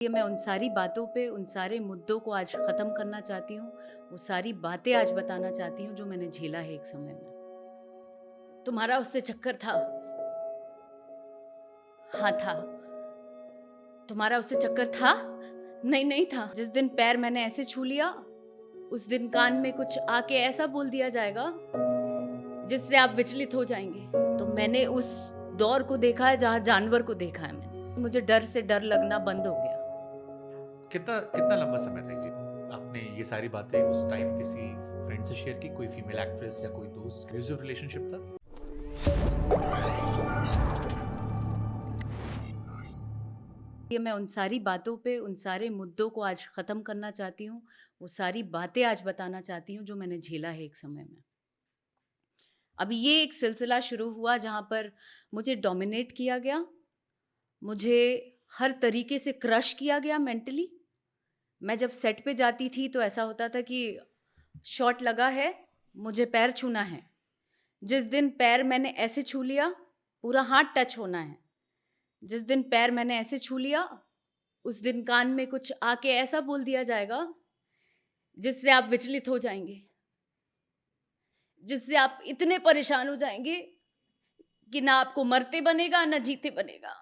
ये मैं उन सारी बातों पे, उन सारे मुद्दों को आज ख़त्म करना चाहती हूँ। वो सारी बातें आज बताना चाहती हूँ जो मैंने झेला है एक समय में। तुम्हारा उससे चक्कर था? हाँ, था। तुम्हारा उससे चक्कर था? नहीं, नहीं था। जिस दिन पैर मैंने ऐसे छू लिया, उस दिन कान में कुछ आके ऐसा बोल दिया जाएगा, जिससे आप विचलित हो जाएँगे। तो मैंने उस दौर को देखा है जहाँ जानवर को देखा है मैंने। मुझे डर से डर लगना बंद हो गया। कितना कितना लंबा समय था ये? आपने ये सारी बातें उस टाइम किसी फ्रेंड से शेयर की? कोई फीमेल एक्ट्रेस या कोई दोस्त? अब्यूसिव रिलेशनशिप था? ये मैं उन सारी बातों पे, उन सारे मुद्दों को आज ख़त्म करना चाहती हूँ। वो सारी बातें आज बताना चाहती हूँ जो मैंने झेला है एक समय में। अभी ये एक सिलसिला शुरू हुआ जहाँ पर मुझे डोमिनेट किया गया, मुझे हर तरीके से क्रश किया गया मेंटली। मैं जब सेट पे जाती थी तो ऐसा होता था कि शॉट लगा है, मुझे पैर छूना है। जिस दिन पैर मैंने ऐसे छू लिया, पूरा हाथ टच होना है। जिस दिन पैर मैंने ऐसे छू लिया, उस दिन कान में कुछ आके ऐसा बोल दिया जाएगा, जिससे आप विचलित हो जाएँगे। जिससे आप इतने परेशान हो जाएँगे कि ना आपको मरते बनेगा, ना जीते बनेगा।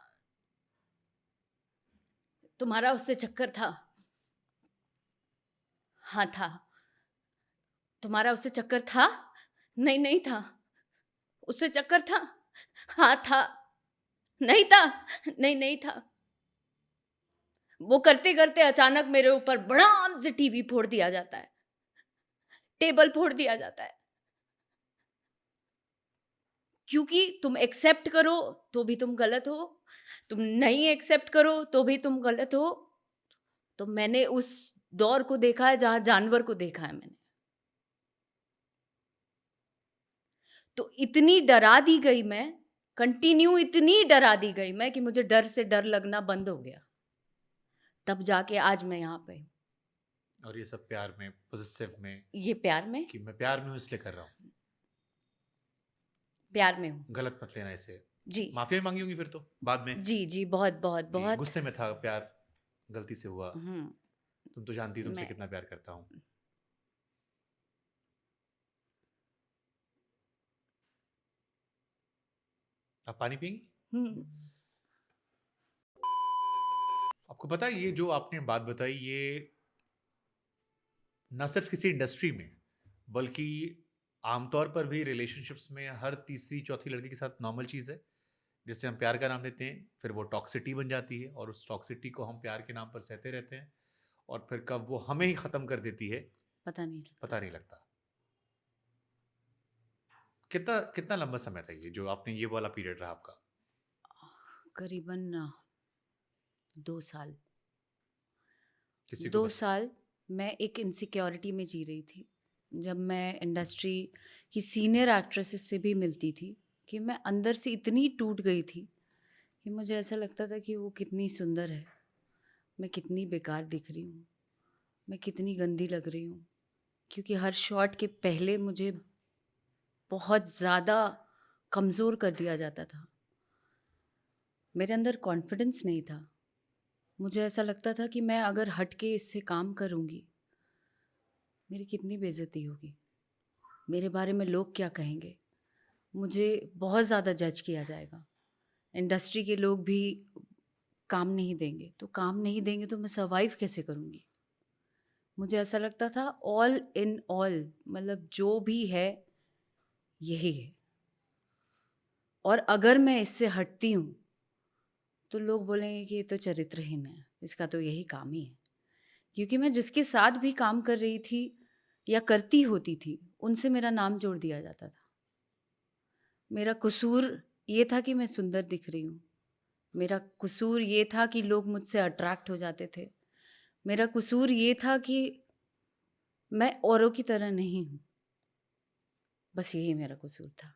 तुम्हारा उससे चक्कर था? हाँ, था। तुम्हारा उससे चक्कर था? नहीं, नहीं था। उससे चक्कर था? हाँ, था। नहीं था? नहीं, नहीं था। वो करते-करते अचानक मेरे ऊपर बड़ाम से टीवी फोड़ दिया जाता है, टेबल फोड़ दिया जाता है। क्योंकि तुम एक्सेप्ट करो तो भी तुम गलत हो, तुम नहीं एक्सेप्ट करो तो भी तुम गलत हो। तो मैंने उस दौर को देखा है जहाँ जानवर को देखा है मैंने। तो इतनी डरा दी गई मैं, कंटिन्यू इतनी डरा दी गई मैं कि मुझे डर से डर लगना बंद हो गया। तब जाके आज मैं यहाँ पे हूँ। और ये सब प्यार में, पॉसेसिव में, ये प्यार में, कि मैं प्यार में हूँ इसलिए कर रहा हूँ। प्यार में हूँ। गलत मत लेना इसे। जी। माफी भी मांगी होंगी फिर तो बाद में जी, जी, बहुत, बहुत, कि बहुत। गुस्से में था, प्यार गलती से हुआ। हुँ, तुम तो जानती हो तुमसे मैं कितना प्यार करता हूँ। आप पानी पिएंगी? हुँ, आपको पता है ये जो आपने बात बताई, ये न सिर्फ किसी इंडस्ट्री में बल्कि आमतौर पर भी रिलेशनशिप्स में हर तीसरी चौथी लड़की के साथ नॉर्मल चीज़ है, जिससे हम प्यार का नाम देते हैं, फिर वो टॉक्सिटी बन जाती है और उस टॉक्सिटी को हम प्यार के नाम पर सहते रहते हैं और फिर कब वो हमें ही ख़त्म कर देती है पता नहीं लगता। पता नहीं लगता। कितना कितना लंबा समय था ये जो आपने ये वाला पीरियड रहा आपका? करीबन 2 साल। किसी को 2 बस साल मैं एक इनसिक्योरिटी में जी रही थी। जब मैं इंडस्ट्री की सीनियर एक्ट्रेसेस से भी मिलती थी, कि मैं अंदर से इतनी टूट गई थी, कि मुझे ऐसा लगता था कि वो कितनी सुंदर है, मैं कितनी बेकार दिख रही हूँ, मैं कितनी गंदी लग रही हूँ। क्योंकि हर शॉट के पहले मुझे बहुत ज़्यादा कमज़ोर कर दिया जाता था। मेरे अंदर कॉन्फिडेंस नहीं था। मुझे ऐसा लगता था कि मैं अगर हट के इससे काम करूँगी, मेरी कितनी बेइज़्ज़ती होगी, मेरे बारे में लोग क्या कहेंगे, मुझे बहुत ज़्यादा जज किया जाएगा। इंडस्ट्री के लोग भी काम नहीं देंगे, तो काम नहीं देंगे तो मैं सर्वाइव कैसे करूँगी? मुझे ऐसा लगता था ऑल इन ऑल, मतलब जो भी है, यही है। और अगर मैं इससे हटती हूँ, तो लोग बोलेंगे कि ये तो चरित्रहीन है, इसका तो यही काम ही है। क्योंकि मैं जिसके साथ भी काम कर रही थी या करती होती थी, उनसे मेरा नाम जोड़ दिया जाता था। मेरा कसूर ये था कि मैं सुंदर दिख रही हूँ। मेरा कसूर ये था कि लोग मुझसे अट्रैक्ट हो जाते थे। मेरा कसूर ये था कि मैं औरों की तरह नहीं हूँ। बस यही मेरा कसूर था।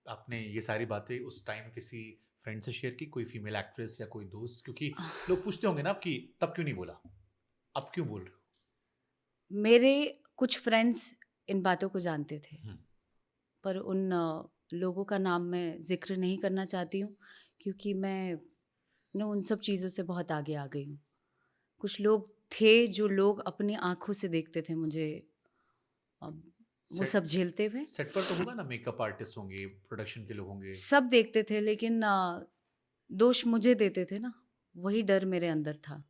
आपने ये सारी बातें उस टाइम किसी फ्रेंड से शेयर की? कोई फीमेल एक्ट्रेस या कोई दोस्त? क्योंकि लोग पूछते होंगे ना आप कि तब क्यों नहीं बोला, अब क्यों बोल रहे हो? मेरे कुछ फ्रेंड्स इन बातों को जानते थे, हम्म, पर उन लोगों का नाम मैं ज़िक्र नहीं करना चाहती हूँ, क्योंकि मैं उन सब चीज़ों से बहुत आगे आ गई हूँ। कुछ लोग थे जो लोग अपनी आँखों से देखते थे मुझे वो सब सेट झेलते हुए। सेट पर तो होगा ना, मेकअप आर्टिस्ट होंगे, प्रोडक्शन के लोग होंगे। सब देखते थे लेकिन दोष मुझे देते थे ना, वही डर मेरे अंदर था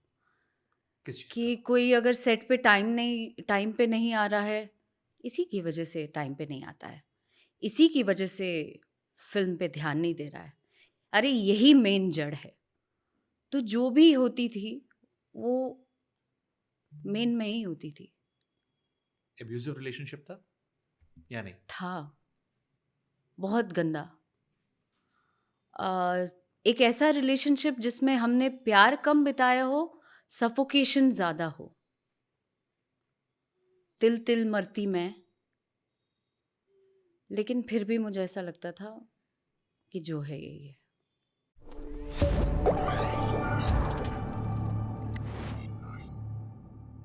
किस चीज़ कि का? कोई अगर सेट पे टाइम पे नहीं आ रहा है, इसी की वजह से टाइम पे नहीं आता है, इसी की वजह से फ़िल्म पे ध्यान नहीं दे रहा है। अरे यही मेन जड़ है। तो जो भी होती थी, वो मेन में ही होती थी। एब्यूसिव रिलेशनशिप था या नहीं? था, बहुत गंदा। एक ऐसा रिलेशनशिप जिसमें हमने प्यार कम बिताया हो, सफोकेशन ज़्यादा हो। तिल-तिल मरती मैं, लेकिन फिर भी मुझे ऐसा लगता था कि जो है यही है।